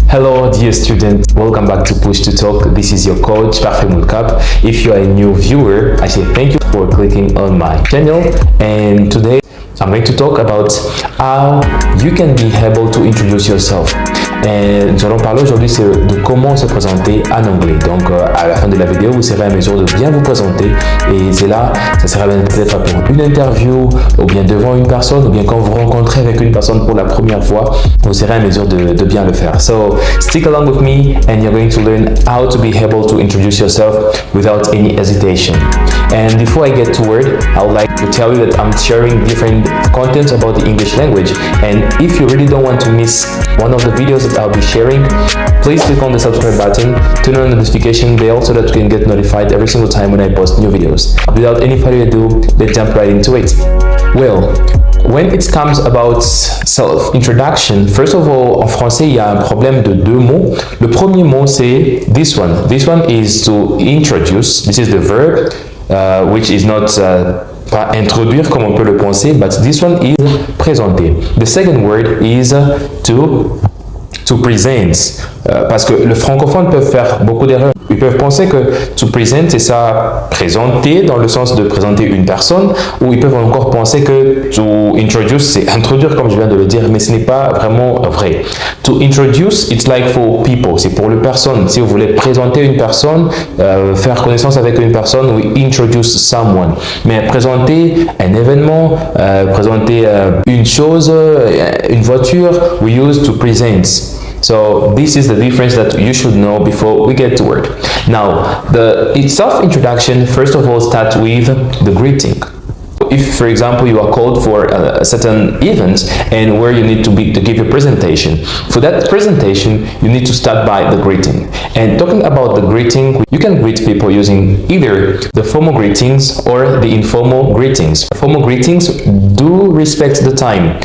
Hello dear students, welcome back to Push to Talk. This is your coach Parfait Moulkap. If you are a new viewer, I say thank you for clicking on my channel, and today I'm going to talk about how you can be able to introduce yourself. Et nous allons parler aujourd'hui de comment se présenter en anglais. Donc à la fin de la vidéo, vous serez à mesure de bien vous présenter, et c'est là, ça sera peut-être pour une interview, ou bien devant une personne, ou bien quand vous rencontrez avec une personne pour la première fois, vous serez à mesure de bien le faire. So stick along with me and you're going to learn how to be able to introduce yourself without any hesitation. And before I get to word, I would like to tell you that I'm sharing different content about the English language, and if you really don't want to miss one of the videos that I'll be sharing, please click on the subscribe button, turn on the notification bell so that you can get notified every single time when I post new videos. Without any further ado, let's jump right into it. Well, when it comes about self-introduction, first of all, en français, il y a un problème de deux mots. Le premier mot, c'est this one. This one is to introduce. This is the verb, which is not pas introduire comme on peut le penser, but this one is présenter. The second word is to present. Parce que le francophone peut faire beaucoup d'erreurs. Ils peuvent penser que to present, c'est ça, présenter dans le sens de présenter une personne, ou ils peuvent encore penser que to introduce, c'est introduire comme je viens de le dire, mais ce n'est pas vraiment vrai. To introduce, it's like for people, c'est pour les personnes. Si vous voulez présenter une personne, faire connaissance avec une personne, we introduce someone. Mais présenter un événement, présenter une chose, une voiture, we use to present. So this is the difference that you should know before we get to work. Now, the self-introduction, first of all, starts with the greeting. If, for example, you are called for a certain event and where you need to give a presentation, for that presentation, you need to start by the greeting. And talking about the greeting, you can greet people using either the formal greetings or the informal greetings. Formal greetings do respect the time.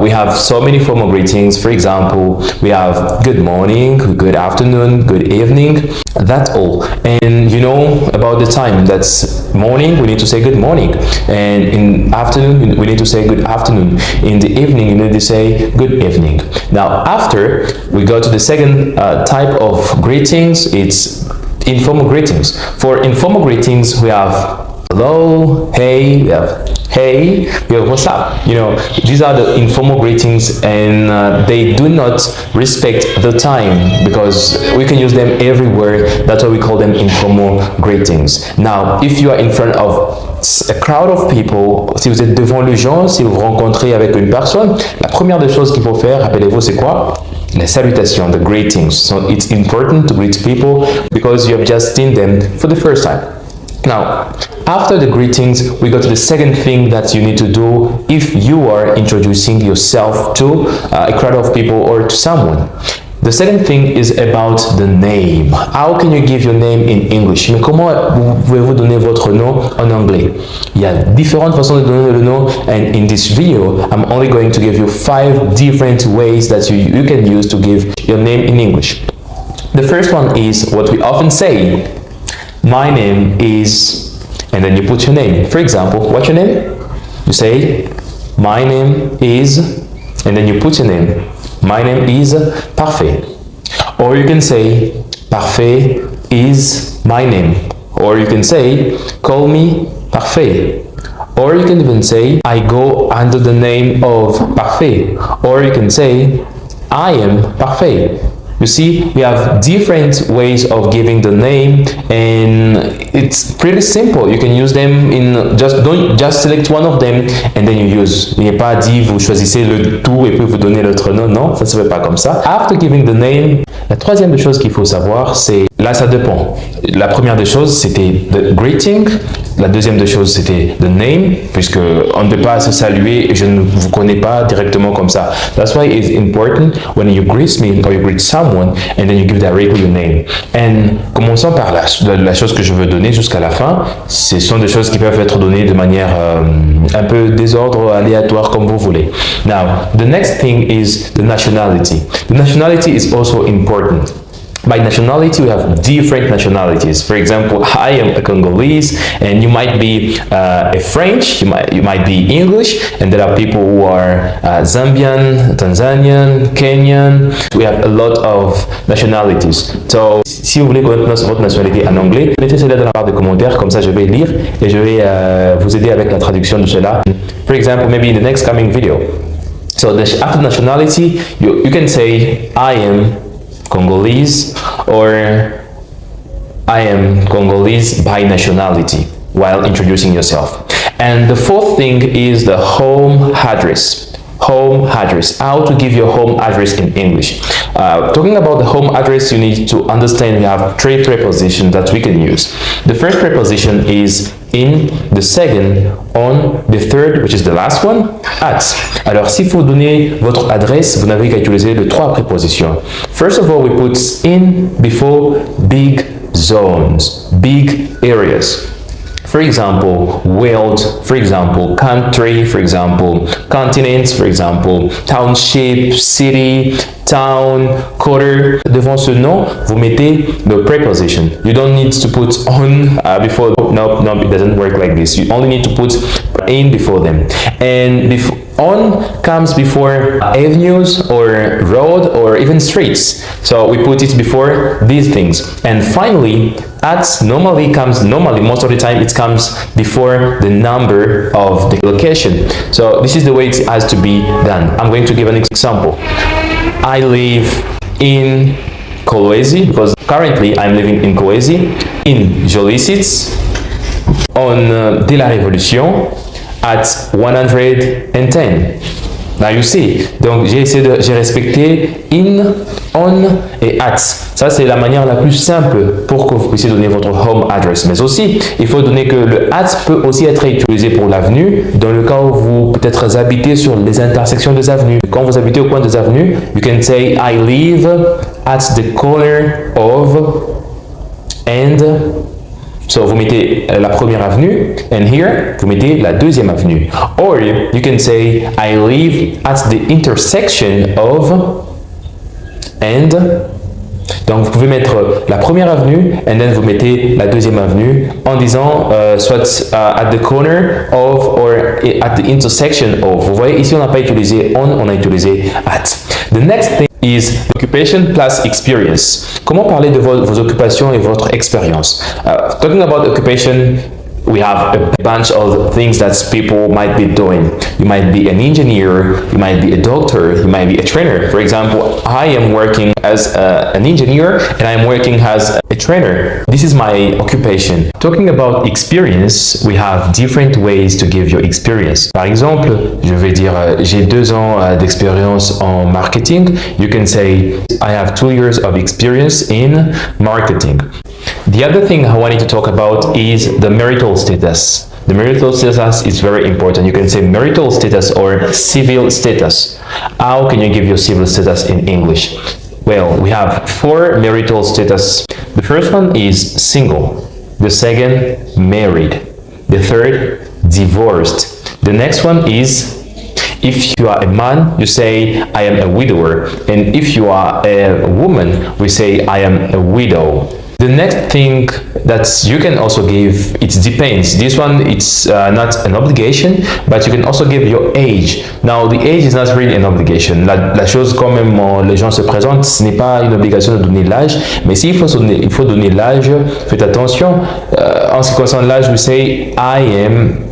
We have so many formal greetings. For example, we have good morning, good afternoon, good evening. That's all. And you know about the time. That's morning, we need to say good morning. And in afternoon, we need to say good afternoon. In the evening, you need to say good evening. Now, after we go to the second type of greetings, it's informal greetings. For informal greetings, we have hello, hey, we have hey, we have what's up. You know, these are the informal greetings, and they do not respect the time because we can use them everywhere. That's why we call them informal greetings. Now, if you are in front of a crowd of people, si vous êtes devant les gens, si vous rencontrez avec une personne, la première des choses qu'il faut faire, rappelez-vous, c'est quoi? La salutation, the greetings. So it's important to greet people because you have just seen them for the first time. Now, after the greetings, we go to the second thing that you need to do if you are introducing yourself to a crowd of people or to someone. The second thing is about the name. How can you give your name in English? Mais comment pouvez-vous donner votre nom en anglais? Il y a différentes façons de donner le nom, and in this video, I'm only going to give you 5 different ways that you can use to give your name in English. The first one is what we often say. My name is, and then you put your name. For example, what's your name? You say, my name is, and then you put your name. My name is Parfait. Or you can say, Parfait is my name. Or you can say, call me Parfait. Or you can even say, I go under the name of Parfait. Or you can say, I am Parfait. You see, we have different ways of giving the name, and it's pretty simple. You can use them in don't just select one of them and then you use. Il n'est pas dit vous choisissez le tout et puis vous donnez l'autre nom. Non, ça ne se fait pas comme ça. After giving the name, la troisième des choses qu'il faut savoir, c'est là ça dépend. La première des choses c'était the greeting. La deuxième des choses c'était the name, puisque on ne peut pas se saluer et je ne vous connais pas directement comme ça. That's why it's important when you greet me or you greet someone and then you give directly your name. And commençons par la chose que je veux donner jusqu'à la fin. Ce sont des choses qui peuvent être données de manière un peu désordre, aléatoire, comme vous voulez. Now, the next thing is the nationality. The nationality is also important. By nationality, we have different nationalities. For example, I am a Congolese, and you might be a French, you might be English, and there are people who are Zambian, Tanzanian, Kenyan. We have a lot of nationalities. So, si vous voulez connaître votre nationalité en anglais, mettez cela dans la barre de commentaires, comme ça je vais lire et je vais vous aider avec la traduction de cela. For example, maybe in the next coming video. So, after nationality, you can say, I am Congolese, or I am Congolese by nationality while introducing yourself. And the fourth thing is the home address. Home address. How to give your home address in English. Talking about the home address, you need to understand we have three prepositions that we can use. The first preposition is in, the second, on, the third, which is the last one, at. Alors, s'il faut donner votre adresse, vous n'avez qu'à utiliser les trois prépositions. First of all, we put in before big zones, big areas. For example, world, for example, country, for example, continent, for example, township, city, town, quarter. Devant ce nom, vous mettez the preposition. You don't need to put on before. No, it doesn't work like this. You only need to put in before them. And on comes before avenues or road or even streets. So we put it before these things. And finally, at normally, most of the time, it comes before the number of the location. So this is the way it has to be done. I'm going to give an example. I live in Kolwezi, because currently I'm living in Kolwezi, in Jolicits, on De la Révolution, at 110. Now you see, donc j'ai respecté in, on et at. Ça c'est la manière la plus simple pour que vous puissiez donner votre home address. Mais aussi, il faut donner que le at peut aussi être utilisé pour l'avenue dans le cas où vous peut-être habitez sur les intersections des avenues. Quand vous habitez au coin des avenues, you can say I live at the corner of, and so vous mettez la première avenue, and here vous mettez la deuxième avenue. Or you can say I live at the intersection of, and. Donc vous pouvez mettre la première avenue, and then vous mettez la deuxième avenue en disant soit at the corner of or at the intersection of. Vous voyez ici on n'a pas utilisé on a utilisé at. The next thing is occupation plus experience. Comment parler de vos occupations et votre expérience? Talking about occupation, we have a bunch of things that people might be doing. You might be an engineer, you might be a doctor, you might be a trainer. For example, I am working as an engineer and I'm working as a trainer. This is my occupation. Talking about experience, we have different ways to give your experience. Par exemple, je vais dire j'ai 2 ans d'expérience en marketing. You can say I have 2 years of experience in marketing. The other thing I wanted to talk about is the marital status. The marital status is very important. You can say marital status or civil status. How can you give your civil status in English? Well, we have 4 marital status. The first one is single. The second, married. The third, divorced. The next one is, if you are a man, you say, I am a widower. And if you are a woman, we say, I am a widow. The next thing that you can also give, it depends. This one, it's not an obligation, but you can also give your age. Now, the age is not really an obligation. La chose, quand même, les gens se présentent, ce n'est pas une obligation de donner l'âge, mais s'il faut donner l'âge, faites attention. En ce qui concerne l'âge, we say, I am,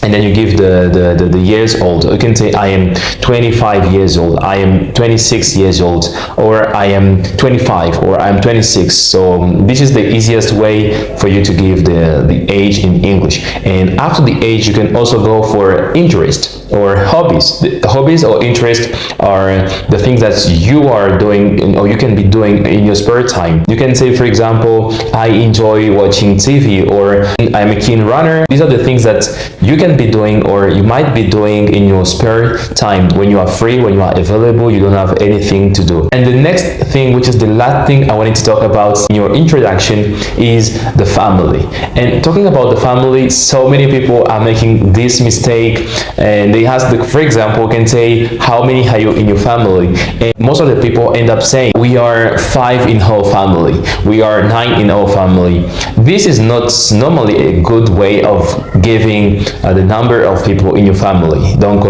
and then you give the years old. You can say I am 25 years old, I am 26 years old, or I am 25, or I am 26. So this is the easiest way for you to give the age in English. And after the age, you can also go for interest or hobbies. The hobbies or interest are the things that you are doing or you can be doing in your spare time. You can say, for example, I enjoy watching TV, or I'm a keen runner. These are the things that you can can be doing, or you might be doing in your spare time when you are free, when you are available, you don't have anything to do. And the next thing, which is the last thing I wanted to talk about in your introduction, is the family. And talking about the family, so many people are making this mistake, and they ask, for example, can say, how many are you in your family? And most of the people end up saying, we are 5 in our family, we are 9 in our family. This is not normally a good way of giving the number of people in your family. Donc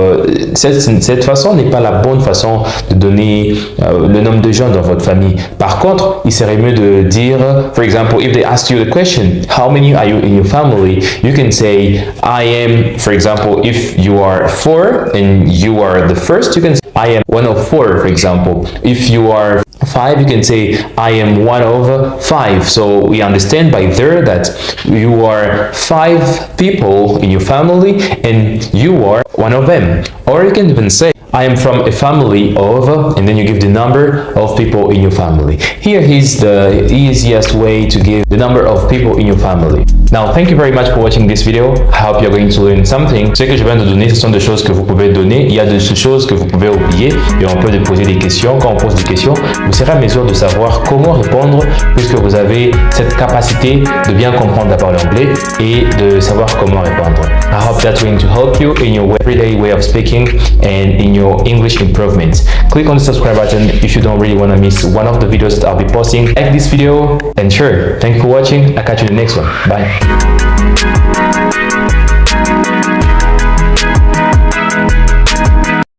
cette façon n'est pas la bonne façon de donner le nombre de gens dans votre famille. Par contre, il serait mieux de dire, for example, if they ask you the question, how many are you in your family, you can say, I am, for example, if you are 4 and you are the first, you can say, I am 1 of 4, for example. If you are 5, you can say, I am 1 of 5. So we understand by there that you are 5 people in your family and you are 1 of them. Or you can even say, I am from a family of, and then you give the number of people in your family. Here is the easiest way to give the number of people in your family. Now, thank you very much for watching this video. I hope you're going to learn something. Ce que je viens de donner, ce sont des choses que vous pouvez donner. Il y a des choses que vous pouvez oublier et on peut poser des questions. Quand on pose des questions, vous serez à mesure de savoir comment répondre puisque vous avez cette capacité de bien comprendre d'abord l'anglais et de savoir comment répondre. I hope that's going to help you in your everyday way of speaking and in your English improvement. Click on the subscribe button if you don't really want to miss one of the videos that I'll be posting. Like this video and share. Thank you for watching. I'll catch you in the next one. Bye.